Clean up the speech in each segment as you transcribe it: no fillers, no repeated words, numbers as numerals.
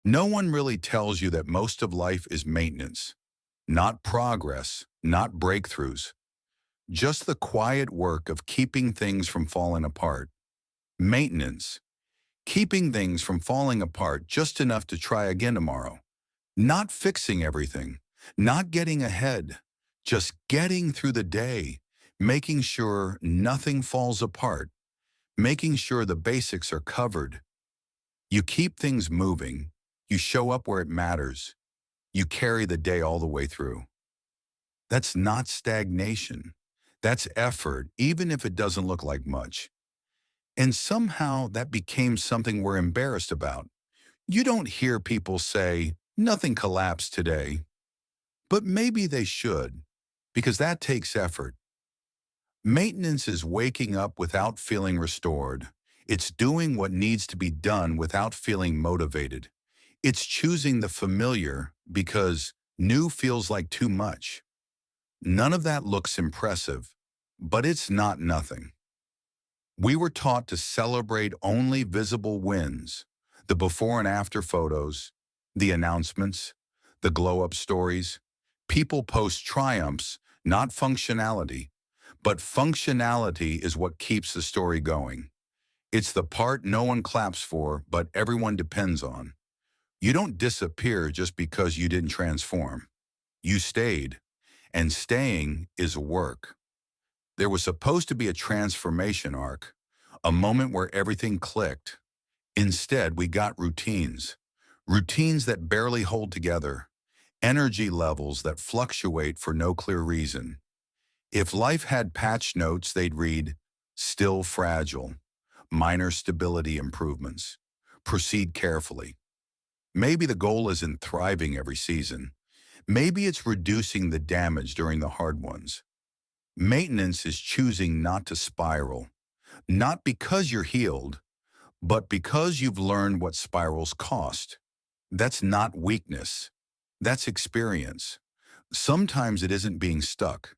No one really tells you that most of life is maintenance, not progress, not breakthroughs, just the quiet work of keeping things from falling apart. Maintenance, keeping things from falling apart just enough to try again tomorrow. Not fixing everything, not getting ahead, just getting through the day, making sure nothing falls apart, making sure the basics are covered. You keep things moving, you show up where it matters, you carry the day all the way through. That's not stagnation. That's effort, even if it doesn't look like much. And somehow that became something we're embarrassed about. You don't hear people say, nothing collapsed today, but maybe they should, because that takes effort. Maintenance is waking up without feeling restored. It's doing what needs to be done without feeling motivated. It's choosing the familiar because new feels like too much. None of that looks impressive, but it's not nothing. We were taught to celebrate only visible wins, the before and after photos, the announcements, the glow-up stories. People post triumphs, not functionality, but functionality is what keeps the story going. It's the part no one claps for, but everyone depends on. You don't disappear just because you didn't transform. You stayed, and staying is work. There was supposed to be a transformation arc, a moment where everything clicked. Instead, we got routines. Routines that barely hold together. Energy levels that fluctuate for no clear reason. If life had patch notes, they'd read, still fragile, minor stability improvements. Proceed carefully. Maybe the goal isn't thriving every season. Maybe it's reducing the damage during the hard ones. Maintenance is choosing not to spiral, not because you're healed, but because you've learned what spirals cost. That's not weakness. That's experience. Sometimes it isn't being stuck.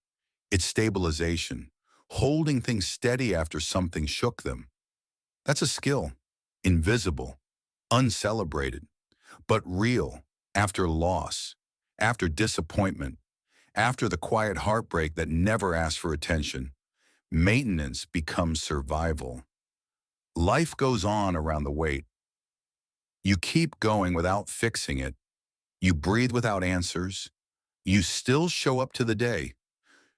It's stabilization, holding things steady after something shook them. That's a skill, invisible, uncelebrated, but real after loss, after disappointment, after the quiet heartbreak that never asks for attention. Maintenance becomes survival. Life goes on around the weight. You keep going without fixing it. You breathe without answers. You still show up to the day.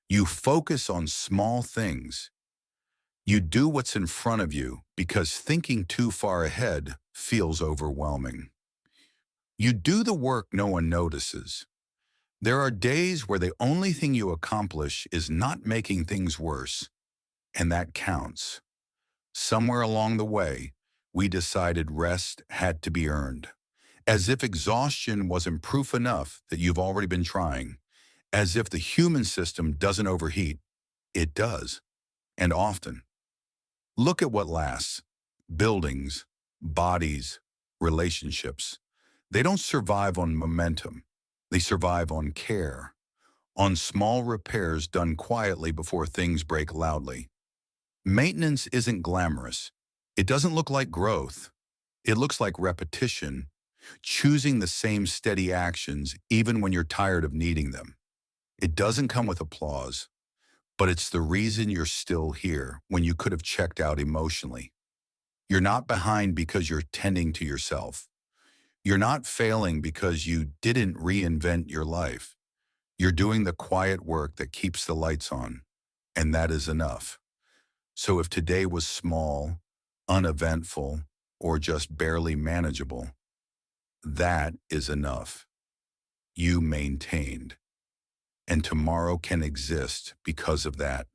You focus on small things. You do what's in front of you because thinking too far ahead feels overwhelming. You do the work no one notices. There are days where the only thing you accomplish is not making things worse, and that counts. Somewhere along the way, we decided rest had to be earned, as if exhaustion wasn't proof enough that you've already been trying, as if the human system doesn't overheat. It does, and often. Look at what lasts. Buildings, bodies, relationships. They don't survive on momentum. They survive on care, on small repairs done quietly before things break loudly. Maintenance isn't glamorous. It doesn't look like growth. It looks like repetition, choosing the same steady actions even when you're tired of needing them. It doesn't come with applause, but it's the reason you're still here when you could have checked out emotionally. You're not behind because you're tending to yourself. You're not failing because you didn't reinvent your life. You're doing the quiet work that keeps the lights on, and that is enough. So if today was small, uneventful, or just barely manageable, that is enough. You maintained, and tomorrow can exist because of that.